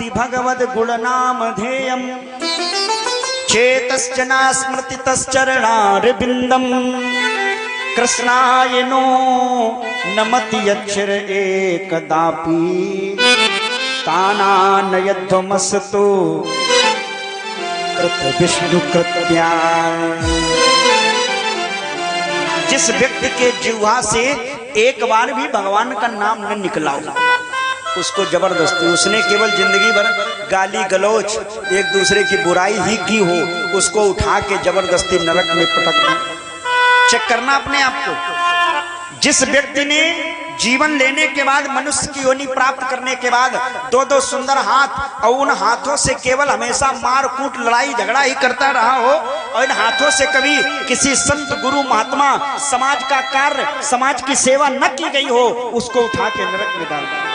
भक्ति भगवद गुण नाम ध्येयम चेतश्च न स्मृति तश्चरणारविंदम कृष्णाय नो नमति अक्षर एकदापि तानानयध्वमस्तु कृत विष्णु कृत्या। जिस व्यक्ति के जिह्वा से एक बार भी भगवान का नाम न निकला हो उसको जबरदस्ती, उसने केवल जिंदगी भर गाली गलौज एक दूसरे की बुराई ही की हो, उसको उठा के जबरदस्ती नरक में पटक दो। चेक करना अपने आप को। जिस व्यक्ति ने जीवन लेने के बाद मनुष्य की योनि प्राप्त करने के बाद दो सुंदर हाथ और उन हाथों से केवल हमेशा मार कूट लड़ाई झगड़ा ही करता रहा हो और इन हाथों से कभी किसी संत गुरु महात्मा समाज का कार्य समाज की सेवा न की गई हो, उसको उठा के नरक में डाल दो।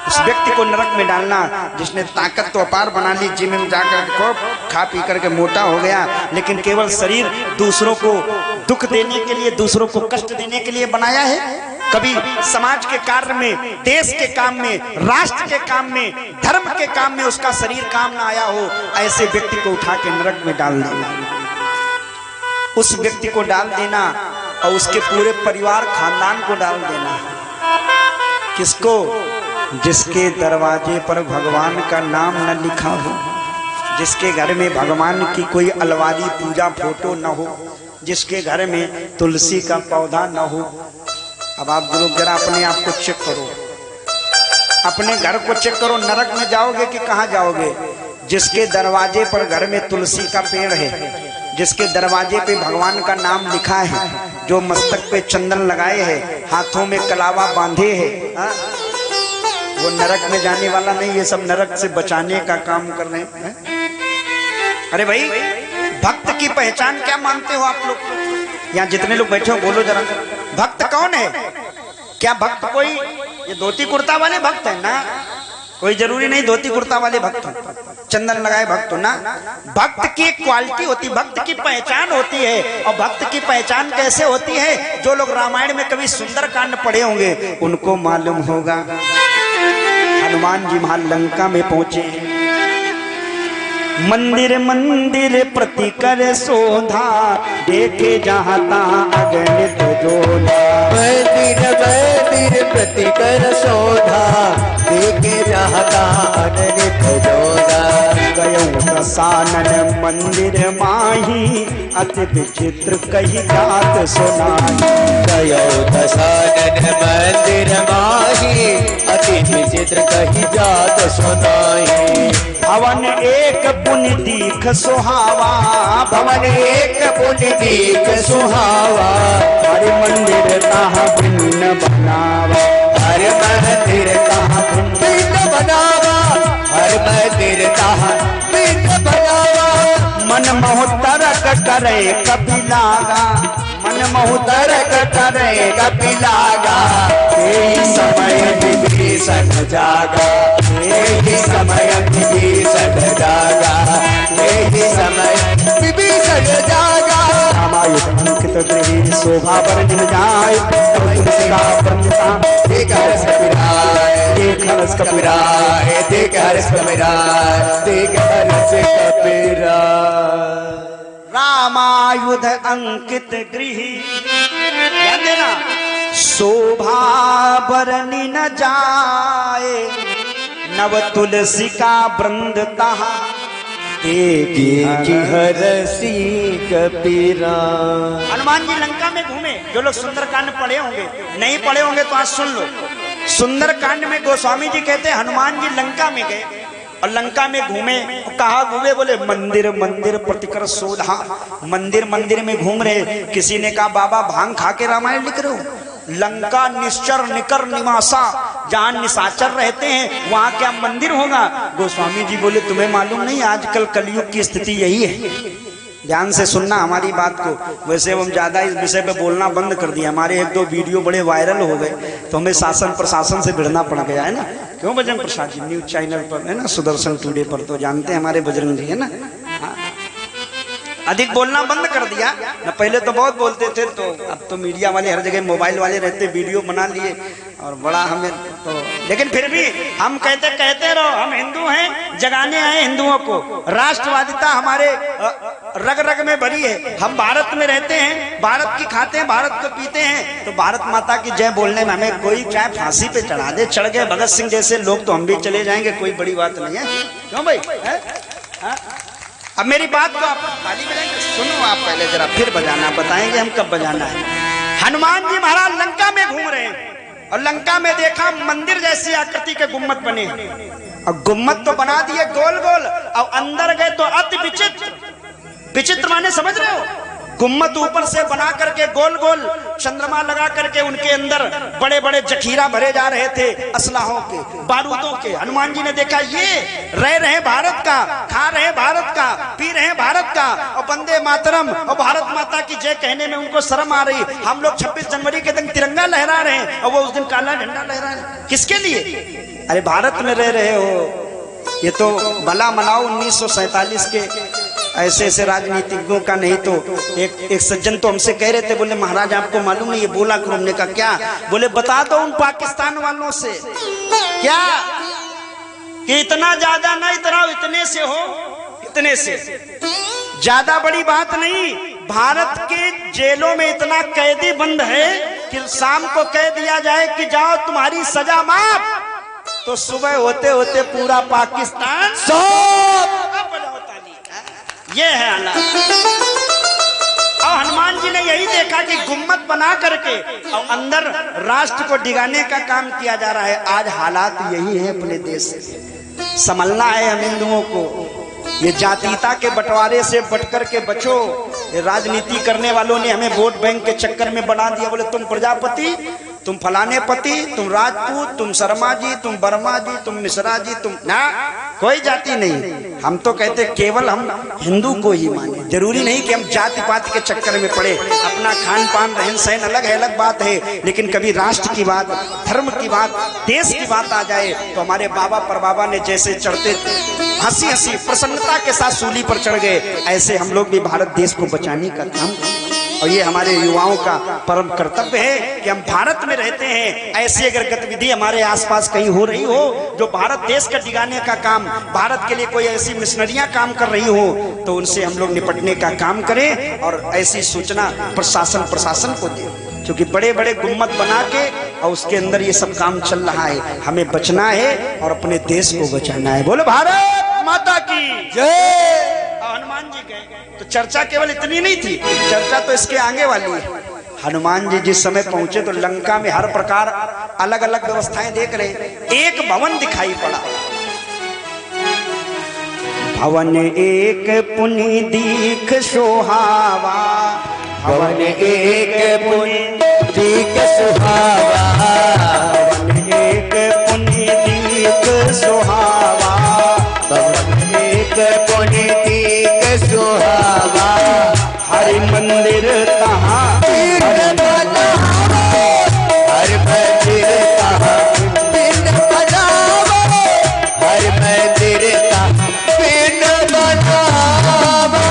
उस व्यक्ति को नरक में डालना जिसने ताकत तो अपार बना ली, जिम में जाकर खूब खा पी करके मोटा हो गया, लेकिन केवल शरीर दूसरों को दुख देने के लिए, दूसरों को कष्ट देने के लिए बनाया है। कभी समाज के कार्य में, देश के काम में, राष्ट्र के काम में, धर्म के काम में उसका शरीर काम ना आया हो, ऐसे व्यक्ति को उठा के नरक में डाल देना। उस व्यक्ति को डाल देना और उसके पूरे परिवार खानदान को डाल देना। किसको? जिसके दरवाजे पर भगवान का नाम न लिखा हो, जिसके घर में भगवान की कोई अलवारी पूजा फोटो न हो, जिसके घर में तुलसी का पौधा न हो। अब आप लोग जरा अपने आप को चेक करो, अपने घर को चेक करो, नरक में जाओगे कि कहाँ जाओगे? जिसके दरवाजे पर घर में तुलसी का पेड़ है, जिसके दरवाजे पे भगवान का नाम लिखा है, जो मस्तक पे चंदन लगाए है, हाथों में कलावा बांधे है, वो नरक में जाने वाला नहीं। ये सब नरक से बचाने का काम कर रहे हैं। अरे भाई, भक्त की पहचान क्या मानते हो आप लोग? यहाँ जितने लोग बैठे हो बोलो जरा, भक्त कौन है? क्या भक्त कोई ये धोती कुर्ता वाले भक्त है ना? कोई जरूरी नहीं धोती कुर्ता वाले भक्त हो, चंदन लगाए भक्त हो ना। भक्त की एक क्वालिटी होती, भक्त की पहचान होती है। और भक्त की पहचान कैसे होती है? जो लोग रामायण में कभी सुंदरकांड पढ़े होंगे उनको मालूम होगा। हनुमान जी वहां लंका में पहुंचे, मंदिर मंदिर प्रति कर शोधा, देखे जहाँ तहाँ अगणित जोधा। मंदिर मंदिर प्रति कर शोधा, देखे जहाँ तहाँ अगणित जोधा। गयो दशानन मंदिर माही, अति विचित्र कही जात सुनाई। गयो दशानन मंदिर माही, अति विचित्र कही जात सुनाई। भवन एक पुण्य दीख सुहावा, भवन एक पुण्य दीख सुहावा। हरि मंदिर कहाँ भिन्न बनावा, हर मंदिर कहाँ भिन्न बनावा, हर मंदिर कहाँ भिन्न बनावा। मन मोहतरक करे कपिलागा, मन मोहतरक करे कपिलागा। यही समय विभीषण जागा, यही समय विभीषण जागा, यही समय विभीषण जागा। रामायण अंकित गृही शोभा वर्णन जाय, देख हर्ष कपिराय, देख हर्ष कपिराय, देख हर्ष कपिराय, देख हर्ष कपिराय। रामायुध अंकित गृही, ध्यान देना, शोभा बरनी न जाए, नव तुलसी का वृंद तहा, देखी हरसी कपिरा। हनुमान जी लंका में घूमे। जो लोग सुंदरकांड पढ़े होंगे, नहीं पढ़े होंगे तो आज सुन लो। सुंदरकांड में गोस्वामी जी कहते हैं हनुमान जी लंका में गए और लंका में घूमे। कहा घूमे? बोले मंदिर मंदिर प्रतिकर शोधा। मंदिर मंदिर में घूम रहे। किसी ने कहा बाबा भांग खा के रामायण लिख रहे हो? लंका निश्चर निकर निवासा, जहाँ निशाचर रहते हैं वहाँ क्या मंदिर होगा? गोस्वामी जी बोले तुम्हें मालूम नहीं, आजकल कलयुग की स्थिति यही है। ध्यान से सुनना हमारी बात को। वैसे हम ज्यादा इस विषय पे बोलना बंद कर दिया, हमारे एक दो वीडियो बड़े वायरल हो गए तो हमें शासन प्रशासन से भिड़ना पड़ गया है ना। क्यों बजरंग प्रसाद जी न्यूज चैनल पर है ना, सुदर्शन टुडे पर, तो जानते हैं हमारे बजरंग जी है ना। हाँ। अधिक बोलना बंद कर दिया ना, पहले तो बहुत बोलते थे, तो अब तो मीडिया वाले हर जगह मोबाइल वाले रहते, वीडियो बना लिए और बड़ा हमें तो, लेकिन फिर भी हम कहते रहो हम हिंदू हैं, जगाने आए हिंदुओं को। राष्ट्रवादिता हमारे रग रग में भरी है। हम भारत में रहते हैं, भारत की खाते हैं, भारत को पीते हैं, तो भारत माता की जय बोलने में हमें कोई चाहे फांसी पे चढ़ा दे, चढ़ गए भगत सिंह जैसे लोग तो हम भी चले जाएंगे, कोई बड़ी बात नहीं है। क्यों भाई है? अब मेरी बात को आप ताली बजाएंगे, सुनो आप पहले जरा, फिर बजाना, बताएंगे हम कब बजाना है। हनुमान जी महाराज लंका में घूम रहे हैं और लंका में देखा मंदिर जैसी आकृति के गुम्मद बने, और गुम्मद तो बना दिए गोल गोल, और अंदर गए तो अति विचित्र। विचित्र माने समझ रहे हो? गुम्मद ऊपर से बना करके गोल गोल चंद्रमा लगा करके उनके अंदर बड़े बड़े जखीरा भरे जा रहे थे असलाहों के, बारूदों के। हनुमान जी ने देखा ये रह रहे भारत का, खा रहे भारत का, पी रहे भारत का, और वंदे मातरम और भारत माता की जय कहने में उनको शर्म आ रही। हम लोग 26 जनवरी के दिन तिरंगा लहरा रहे हैं और वो उस दिन काला झंडा लहरा रहे हैं। किसके लिए? अरे भारत में रह रहे हो, ये तो भला मनाओ 1947 के ऐसे ऐसे राजनीतिज्ञों का। नहीं तो एक सज्जन तो हमसे कह रहे थे, बोले महाराज आपको मालूम है ये बोला करो। हमने कहा क्या? बोले बता दो उन पाकिस्तान वालों से क्या कि इतना ज्यादा ना, इतने से हो, इतने से ज्यादा बड़ी बात नहीं। भारत के जेलों में इतना कैदी बंद है कि शाम को कह दिया जाए कि जाओ तुम्हारी सजा माफ, तो सुबह होते होते पूरा पाकिस्तान ये है हालात। और हनुमान जी ने यही देखा कि गुम्मद बना करके और अंदर राष्ट्र को डिगाने का काम किया जा रहा है। आज हालात यही है अपने देश के। संभलना है हम हिंदुओं को। ये जातीयता के बंटवारे से बट कर के बचो। ये राजनीति करने वालों ने हमें वोट बैंक के चक्कर में बना दिया। बोले तुम प्रजापति, तुम फलाने पति, तुम राजपूत, तुम शर्मा जी, तुम वर्मा जी, तुम मिश्रा जी, तुम ना, कोई जाति नहीं। हम तो कहते केवल हम हिंदू को ही माने। जरूरी नहीं कि हम जाति पाति के चक्कर में पड़े। अपना खान पान रहन सहन अलग है, अलग बात है, लेकिन कभी राष्ट्र की बात, धर्म की बात, देश की बात आ जाए तो हमारे बाबा परबाबा ने जैसे चढ़ते हंसी हंसी प्रसन्नता के साथ सूली पर चढ़ गए, ऐसे हम लोग भी भारत देश को बचाने का काम करें। और ये हमारे युवाओं का परम कर्तव्य है कि हम भारत में रहते हैं, ऐसी अगर गतिविधि हमारे आसपास कहीं हो रही हो जो भारत देश का डिगाने का काम, भारत के लिए कोई ऐसी मिशनरियां काम कर रही हो, तो उनसे हम लोग निपटने का काम करें और ऐसी सूचना प्रशासन को दें। क्योंकि बड़े बड़े गुम्मद बना के और उसके अंदर ये सब काम चल रहा है। हमें बचना है और अपने देश को बचाना है। बोलो भारत माता की जय। हनुमान जी गए तो चर्चा केवल इतनी नहीं थी, चर्चा तो इसके आगे वाली है। हनुमान जी जिस समय पहुंचे तो लंका में हर प्रकार अलग अलग व्यवस्थाएं देख रहे। एक भवन दिखाई पड़ा। भवन एक पुनि दीख सोहावा, भवन एक पुनि दीख सोहावा, भवन एक पुनि दीख सोहावा, भवन एक पुनि दीख सोहावा। हरि मंदिर कहाँ हरि मंदिर कहाँ पिंड बनावो, हरि मंदिर कहाँ पिंड बनावो।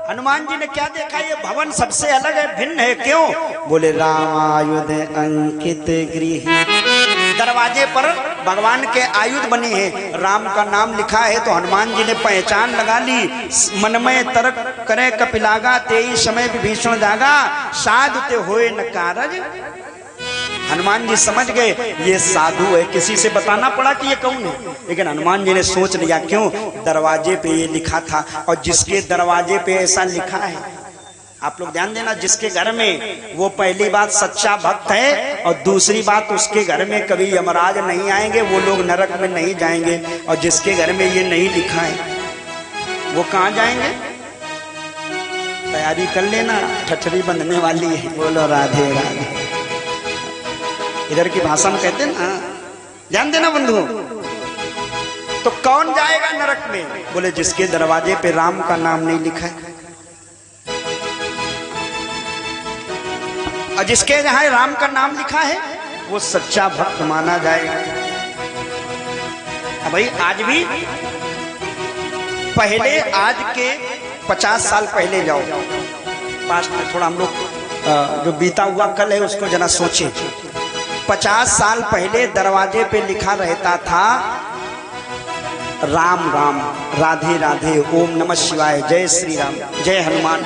हनुमान जी ने क्या देखा? ये भवन सबसे अलग है, भिन्न है। क्यों? बोले रामायुध अंकित गृह। दरवाजे पर भगवान के आयुध बने हैं, राम का नाम लिखा है। तो हनुमान जी ने पहचान लगा ली। मन में तर्क करे कपिलागा, तेई समय विभीषण जागा, साधु ते होए न कारज। हनुमान जी समझ गए ये साधु है। किसी से बताना पड़ा कि ये कौन है, लेकिन हनुमान जी ने सोच लिया। क्यों? दरवाजे पे ये लिखा था, और जिसके दरवाजे पे ऐसा लिखा है, आप लोग ध्यान देना, जिसके घर में वो पहली बात सच्चा भक्त है, और दूसरी बात उसके घर में कभी यमराज नहीं आएंगे, वो लोग नरक में नहीं जाएंगे। और जिसके घर में ये नहीं लिखा है वो कहाँ जाएंगे? तैयारी कर लेना, ठठरी बंधने वाली है। बोलो राधे राधे। इधर की भाषा में कहते हैं ना, ध्यान देना बंधुओं। तो कौन जाएगा नरक में? बोले जिसके दरवाजे पे राम का नाम नहीं लिखा है, और जिसके यहाँ राम का नाम लिखा है वो सच्चा भक्त माना जाएगा। भाई आज भी पहले, आज के 50 साल पहले जाओ, पास्ट में थोड़ा हम लोग जो बीता हुआ कल है उसको जरा सोचें। 50 साल पहले दरवाजे पे लिखा रहता था राम राम, राधे राधे, ओम नमः शिवाय, जय श्री राम, जय हनुमान।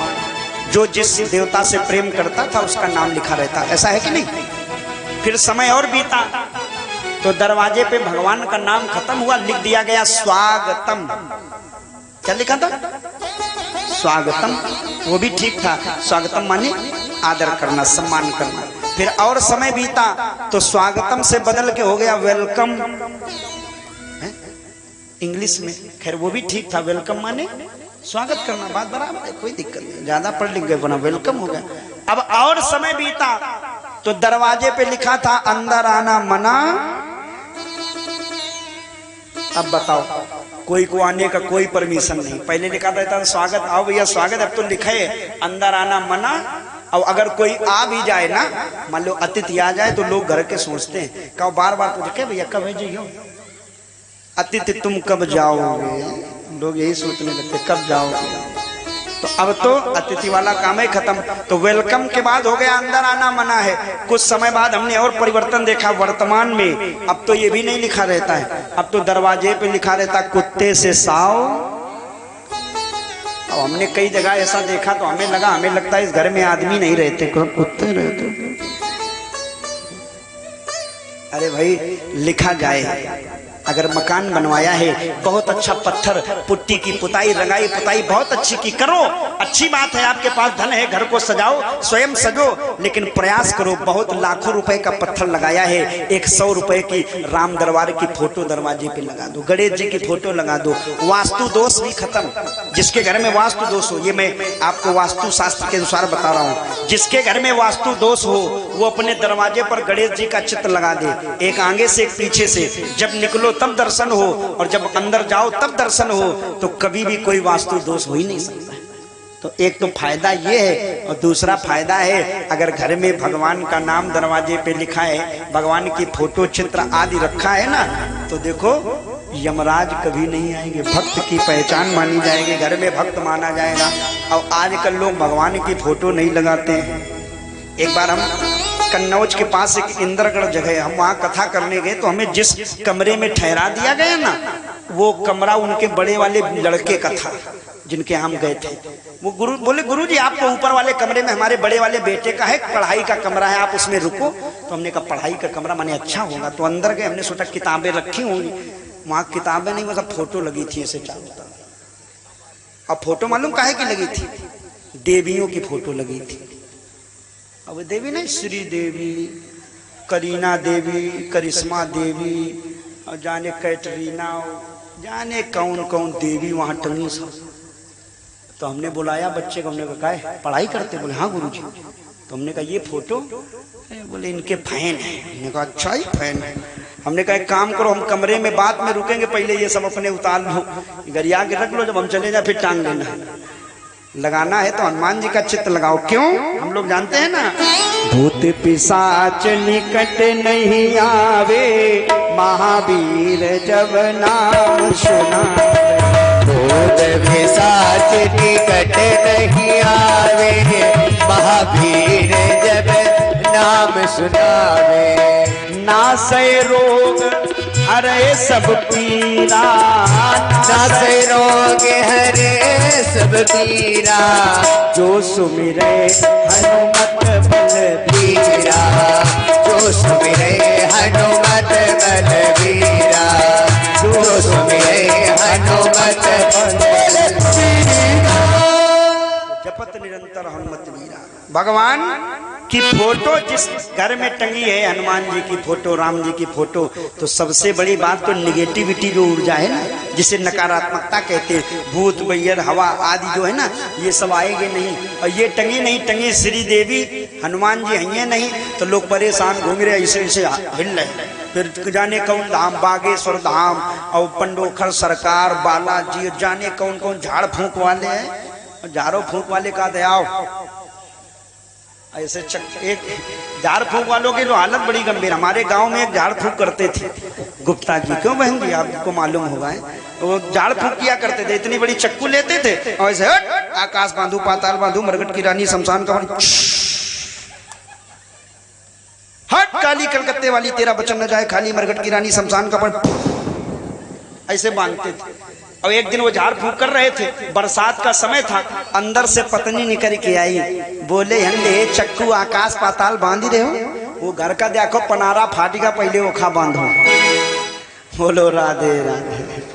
जो जिस देवता से प्रेम करता था उसका नाम लिखा रहता, ऐसा है कि नहीं? फिर समय और बीता तो दरवाजे पे भगवान का नाम खत्म हुआ, लिख दिया गया स्वागतम। क्या लिखा था? स्वागतम। वो भी ठीक था, स्वागतम माने आदर करना, सम्मान करना। फिर और समय बीता तो स्वागतम से बदल के हो गया वेलकम, इंग्लिश में। खैर वो भी ठीक था, वेलकम माने स्वागत करना, बात बराबर है, कोई दिक्कत नहीं, ज्यादा पढ़ लिख गए बना वेलकम हो गया। अब और समय बीता तो दरवाजे पे लिखा था अंदर आना मना। अब बताओ, कोई को आने का कोई परमिशन नहीं। पहले लिखा रहता था स्वागत, आओ भैया स्वागत, अब तो लिखा है अंदर आना मना। और अगर कोई आ भी जाए ना, मान लो अतिथि आ जाए तो लोग घर के सोचते हैं, कहो बार बार पूछे भैया कब भेजियो, अतिथि तुम कब जाओगे, लोग यही सोचने लगते कब जाओगे। तो अब तो अतिथि वाला काम है खत्म। तो वेलकम के बाद हो गया अंदर आना मना है। कुछ समय बाद हमने और परिवर्तन देखा वर्तमान में, अब तो ये भी नहीं लिखा रहता है, अब तो दरवाजे पे लिखा रहता कुत्ते से साव। अब हमने कई जगह ऐसा देखा तो हमें लगता है इस घर में आदमी नहीं रहते, कुत्ते रहते। अरे भाई लिखा जाए, अगर मकान बनवाया है बहुत अच्छा पत्थर पुट्टी की पुताई रंगाई पुताई बहुत अच्छी की, करो, अच्छी बात है, आपके पास धन है, घर को सजाओ, स्वयं सजो, लेकिन प्रयास करो। बहुत लाखों रुपए का पत्थर लगाया है, 100 रुपए की राम दरबार की फोटो दरवाजे पे लगा दो, गणेश जी की फोटो लगा दो, वास्तु दोष भी खत्म। जिसके घर में वास्तु दोष हो, ये मैं आपको वास्तु शास्त्र के अनुसार बता रहा हूँ, जिसके घर में वास्तु दोष हो वो अपने दरवाजे पर गणेश जी का चित्र लगा दे, एक आगे से एक पीछे से, जब निकलो तब दर्शन हो और जब अंदर जाओ तब दर्शन हो, तो कभी भी कोई वास्तु दोष हो ही नहीं सकता। तो एक तो फायदा ये है, और दूसरा फायदा है अगर घर में भगवान का नाम दरवाजे पे लिखा है, भगवान की फोटो चित्र आदि रखा है ना, तो देखो यमराज कभी नहीं आएंगे, भक्त की पहचान मानी जाएगी, घर में भक्त माना जाएगा। और आजकल लोग भगवान की फोटो नहीं लगाते हैं। एक बार हम कन्नौज के पास एक इंद्रगढ़ जगह है, हम वहाँ कथा करने गए, तो हमें जिस कमरे में ठहरा दिया गया ना, वो कमरा उनके बड़े वाले लड़के का था जिनके हम गए थे। वो गुरु बोले गुरु जी आपको ऊपर वाले कमरे में हमारे बड़े वाले बेटे का है, पढ़ाई का कमरा है, आप उसमें रुको। तो हमने कहा पढ़ाई का कमरा माने अच्छा होगा, तो अंदर गए, हमने सोचा किताबें रखी होंगी, वहाँ किताबें नहीं, मतलब फोटो लगी थी ऐसे चारों तरफ। अब फोटो मालूम काहे की लगी थी? देवियों की फोटो लगी थी। अब देवी नहीं, श्री देवी, करीना देवी, करिश्मा देवी, और जाने कैटरीना, जाने कौन कौन देवी वहाँ टंगी सब। तो हमने बुलाया बच्चे को, हमने कहा है पढ़ाई करते? बोले हाँ गुरुजी। तो हमने कहा ये फोटो? बोले इनके फैन है। हमने कहा अच्छा ही फैन है। हमने कहा एक काम करो, हम कमरे में बाद में रुकेंगे, पहले ये सब अपने उतार लो, गरिया के रख लो, जब हम चले जाए फिर टांग लेना। लगाना है तो हनुमान जी का चित्र लगाओ। क्यों? हम लोग जानते हैं ना, भूत पिशाच निकट नहीं आवे, महावीर जब नाम सुनावे। भूत पिशाच निकट नहीं आवे, महावीर जब नाम सुनावे। नासै रोग हरे सब पीरा, नासै रोग हरे सब पीरा, जो सुमिरे हनुमत बलबीरा, जो सुमिरे हनुमत बलबीरा, जो सुमिरे हनुमत बलबीरा। जपत निरंतर हनुमत वीरा। भगवान की फोटो जिस घर में टंगी है, हनुमान जी की फोटो, राम जी की फोटो, तो सबसे बड़ी बात तो निगेटिविटी जो ऊर्जा है ना, जिसे नकारात्मकता कहते हैं, भूत बैर हवा आदि जो है ना, ये सब आएंगे नहीं। और ये टंगी नहीं, टंगी श्री देवी हनुमान जी हैं नहीं, तो लोग परेशान घूम रहे ऐसे ऐसे हिल रहे। फिर जाने कौन धाम, बागेश्वर धाम और पंडोखर सरकार, बालाजी, जाने कौन कौन झाड़ फूंक वाले हैं। झाड़ो फूंक वाले का दयाओ ऐसे एक झाड़ फूंक वालों की जो हालत बड़ी गंभीर। हमारे गांव में एक झाड़ फूंक करते थे गुप्ता जी, क्यों बहन जी आपको मालूम होगा, वो झाड़ फूंक किया करते थे, इतनी बड़ी चक्कू लेते थे और ऐसे आकाश बांधू, पाताल बांधू, मरघट की रानी, शमशान का हट का वाली कलकत्ते वाली तेरा बचन न जाए खाली, मरघट की रानी शमशान का पण, ऐसे बांधते थे। और एक दिन वो झाड़ फूक कर रहे थे, बरसात का समय था, अंदर से पत्नी निकल के आई, बोले हंडे चक्कू आकाश पाताल बांध ही रहे हो, वो घर का देखो पनारा फाटी का, पहले वो खा बांधो। बोलो राधे राधे।